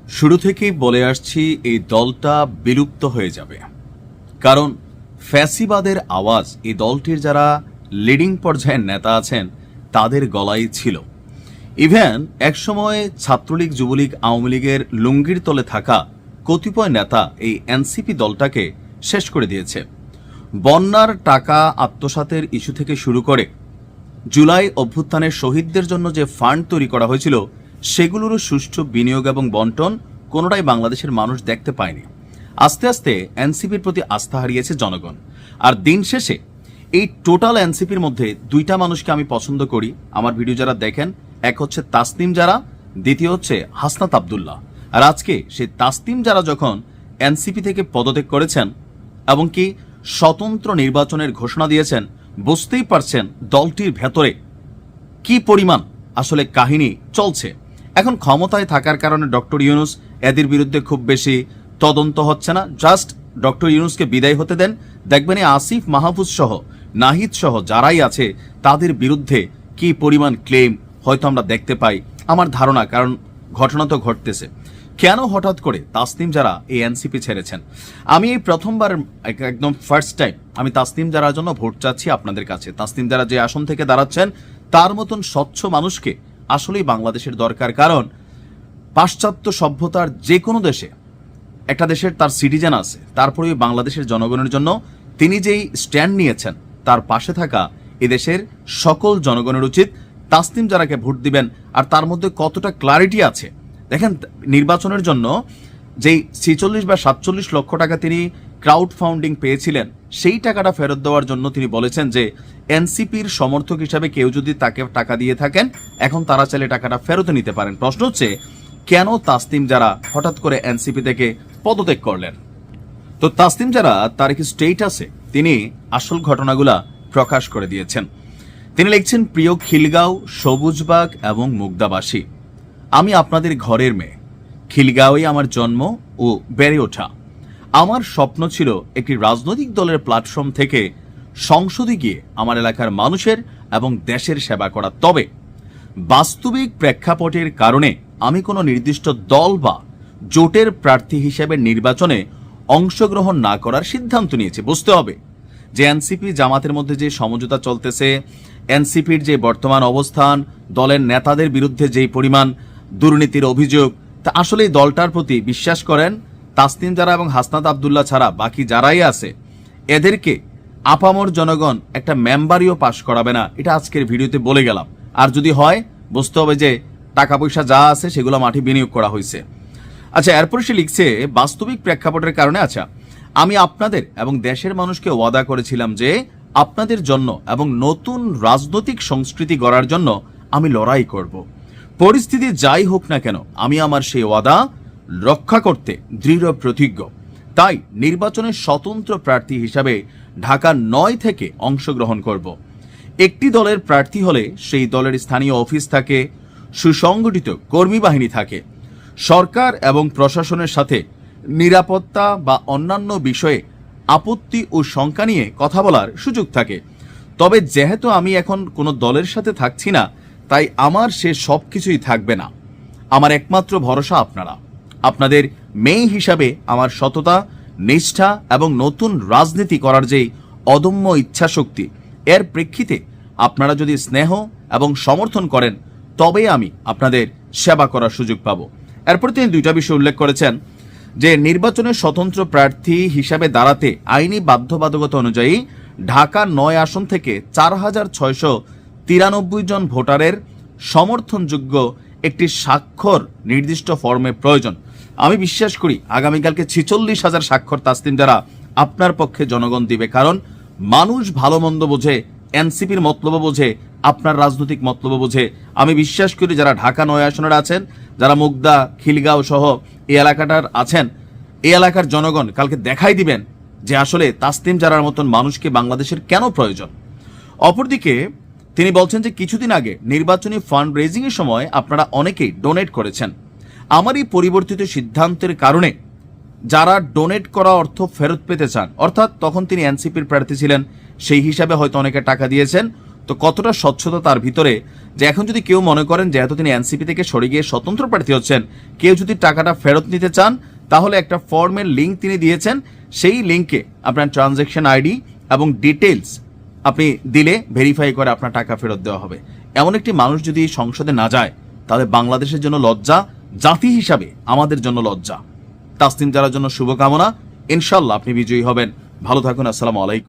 শুরু থেকেই বলে আসছি এই দলটা বিলুপ্ত হয়ে যাবে, কারণ ফ্যাসিবাদের আওয়াজ এই দলটির যারা লিডিং পর্যায়ের নেতা আছেন তাদের গলায় ছিল। ইভেন একসময় ছাত্রলীগ, যুবলীগ, আওয়ামী লীগের লুঙ্গির তলে থাকা কতিপয় নেতা এই এনসিপি দলটাকে শেষ করে দিয়েছে। বন্যার টাকা আত্মসাতের ইস্যু থেকে শুরু করে জুলাই অভ্যুত্থানের শহীদদের জন্য যে ফান্ড তৈরি করা হয়েছিল সেগুলোরও সুষ্ঠু বিনিয়োগ এবং বন্টন কোনোটাই বাংলাদেশের মানুষ দেখতে পায়নি। আস্তে আস্তে এনসিপির প্রতি আস্থা হারিয়েছে জনগণ। আর দিন শেষে এই টোটাল এনসিপির মধ্যে দুইটা মানুষকে আমি পছন্দ করি, আমার ভিডিও যারা দেখেন, এক হচ্ছে তাসনিম জারা, দ্বিতীয় হচ্ছে হাসনাত আব্দুল্লাহ। আর আজকে সেই তাসনিম জারা যখন এনসিপি থেকে পদত্যাগ করেছেন এবং কি স্বতন্ত্র নির্বাচনের ঘোষণা দিয়েছেন, বুঝতেই পারছেন দলটির ভেতরে কি পরিমাণ আসলে কাহিনী চলছে। এখন ক্ষমতায় থাকার কারণে ডক্টর ইউনূস এদের বিরুদ্ধে খুব বেশি তদন্ত হচ্ছে না, জাস্ট ডক্টর ইউনূসকে বিদায় হতে দেন। দেখবেন এই আসিফ মাহফুজ সহ, নাহিদ সহ যারাই আছে তাদের বিরুদ্ধে কি পরিমাণ ক্লেম হয়তো আমরা দেখতে পাই আমার ধারণা, কারণ ঘটনা তো ঘটতেছে। কেন হঠাৎ করে তাসনিম জারা এই এনসিপি ছেড়েছেন? আমি এই প্রথমবার একদম ফার্স্ট টাইম আমি তাসনিম জারার জন্য ভোট চাচ্ছি আপনাদের কাছে। তাসনিম জারা যে আসন থেকে দাঁড়াচ্ছেন তার মতন স্বচ্ছ মানুষকে আসলেই বাংলাদেশের দরকার, কারণ পাশ্চাত্য সভ্যতার যে কোনো দেশে একটা দেশের তার সিটিজেন আছে, তারপরে বাংলাদেশের জনগণের জন্য তিনি যেই স্ট্যান্ড নিয়েছেন তার পাশে থাকা এদেশের সকল জনগণের উচিত তাসনিম জারাকে ভোট দিবেন। আর তার মধ্যে কতটা ক্লারিটি আছে দেখেন, নির্বাচনের জন্য যেই 46 বা 47 লক্ষ টাকা তিনি ক্রাউড ফান্ডিং পেয়েছিলেন সেই টাকাটা ফেরত দেওয়ার জন্য তিনি বলেছেন যে এনসিপির সমর্থক হিসাবে কেউ যদি তাকে টাকা দিয়ে থাকেন এখন তারা চাইলে টাকাটা ফেরত নিতে পারেন। প্রশ্ন হচ্ছে কেন তাসনিম জারা হঠাৎ করে এনসিপি থেকে পদত্যাগ করলেন? তো তাসনিম জারা তার একটি স্টেটাসে তিনি আসল ঘটনাগুলা প্রকাশ করে দিয়েছেন। তিনি লিখছেন, প্রিয় খিলগাঁও, সবুজবাগ এবং মুগদাবাসী, আমি আপনাদের ঘরের মেয়ে। খিলগাঁওয়ে আমার জন্ম ও বেড়ে ওঠা। আমার স্বপ্ন ছিল একটি রাজনৈতিক দলের প্ল্যাটফর্ম থেকে সংসদে গিয়ে আমার এলাকার মানুষের এবং দেশের সেবা করা। তবে বাস্তবিক প্রেক্ষাপটের কারণে আমি কোনো নির্দিষ্ট দল বা জোটের প্রার্থী হিসেবে নির্বাচনে অংশগ্রহণ না করার সিদ্ধান্ত নিয়েছি। বুঝতে হবে যে এনসিপি জামাতের মধ্যে যে সমঝোতা চলতেছে, এনসিপির যে বর্তমান অবস্থান, দলের নেতাদের বিরুদ্ধে যেই পরিমাণ দুর্নীতির অভিযোগ, তা আসলে এই দলটার প্রতি বিশ্বাস করেন তাসনিম জারা এবং হাসনাত আব্দুল্লাহ ছাড়া বাকি যারাই আছে এদেরকে আপামর জনগণ একটা মেম্বারিও পাশ করাবে না। এটা আজকের ভিডিওতে বলে গেলাম। আর যদি হয় বুঝতে হবে যে টাকা পয়সা যা আছে সেগুলো মাঠে বিনিয়োগ করা হয়েছে। আচ্ছা, এরপর সে লিখছে, বাস্তবিক প্রেক্ষাপটের কারণে আমি আপনাদের এবং দেশের মানুষকে ওয়াদা করেছিলাম যে আপনাদের জন্য এবং নতুন রাজনৈতিক সংস্কৃতি গড়ার জন্য আমি লড়াই করব। পরিস্থিতি যাই হোক না কেন আমি আমার সেই ওয়াদা রক্ষা করতে দৃঢ় প্রতিজ্ঞ। তাই নির্বাচনে স্বতন্ত্র প্রার্থী হিসাবে ঢাকা 9 থেকে অংশগ্রহণ করব। একটি দলের প্রার্থী হলে সেই দলের স্থানীয় অফিস থাকে, সুসংগঠিত কর্মী বাহিনী থাকে, সরকার এবং প্রশাসনের সাথে নিরাপত্তা বা অন্যান্য বিষয়ে আপত্তি ও শঙ্কা নিয়ে কথা বলার সুযোগ থাকে। তবে যেহেতু আমি এখন কোনো দলের সাথে থাকছি না, তাই আমার সে সব কিছুই থাকবে না। আমার একমাত্র ভরসা আপনারা। আপনাদের মেয়ে হিসাবে আমার সততা, নিষ্ঠা এবং নতুন রাজনীতি করার যে অদম্য ইচ্ছাশক্তি, এর প্রেক্ষিতে আপনারা যদি স্নেহ এবং সমর্থন করেন তবে আমি আপনাদের সেবা করার সুযোগ পাব। এরপর তিনি দুইটা বিষয় উল্লেখ করেছেন যে নির্বাচনে স্বতন্ত্র প্রার্থী হিসাবে দাঁড়াতে আইনি বাধ্যবাধকতা অনুযায়ী ঢাকা 9 আসন থেকে 4693 জন ভোটারের সমর্থনযোগ্য একটি স্বাক্ষর নির্দিষ্ট ফর্মে প্রয়োজন। আমি বিশ্বাস করি আগামীকালকে 46,000 স্বাক্ষর তাসনিম জারা আপনার পক্ষে জনগণ দিবে, কারণ মানুষ ভালো মন্দ বোঝে, এনসিপির মতলব বোঝে, আপনার রাজনৈতিক মতলব বোঝে। আমি বিশ্বাস করি যারা ঢাকা 9 আসনের আছেন, যারা মুগদা, খিলগাঁও সহ এই এলাকাটার আছেন, এই এলাকার জনগণ কালকে দেখাই দিবেন যে আসলে তাসনিম জারার মতন মানুষকে বাংলাদেশের কেন প্রয়োজন। অপরদিকে তিনি বলছেন যে কিছুদিন আগে নির্বাচনী ফান্ড রেজিং এর সময় আপনারা অনেকেই ডোনেট করেছেন। আমার এই পরিবর্তিত সিদ্ধান্তের কারণে যারা ডোনেট করা অর্থ ফেরত পেতে চান, অর্থাৎ তখন তিনি এনসিপির প্রার্থী ছিলেন, সেই হিসাবে হয়তো অনেকে টাকা দিয়েছেন, তো কতটা স্বচ্ছতা তার ভিতরে, যে এখন যদি কেউ মনে করেন যে এতদিন এনসিপি থেকে সরে গিয়ে স্বতন্ত্র প্রার্থী হচ্ছেন, কেউ যদি টাকাটা ফেরত নিতে চান তাহলে একটা ফর্মের লিঙ্ক তিনি দিয়েছেন, সেই লিঙ্কে আপনার ট্রানজ্যাকশন আইডি এবং ডিটেলস আপনি দিলে ভেরিফাই করে আপনার টাকা ফেরত দেওয়া হবে। এমন একটি মানুষ যদি সংসদে না যায় তাহলে বাংলাদেশের জন্য লজ্জা, জাতি হিসাবে আমাদের জন্য লজ্জা। তাসনিম জারার জন্য শুভকামনা, ইনশাল্লাহ আপনি বিজয়ী হবেন। ভালো থাকুন, আসসালামু আলাইকুম।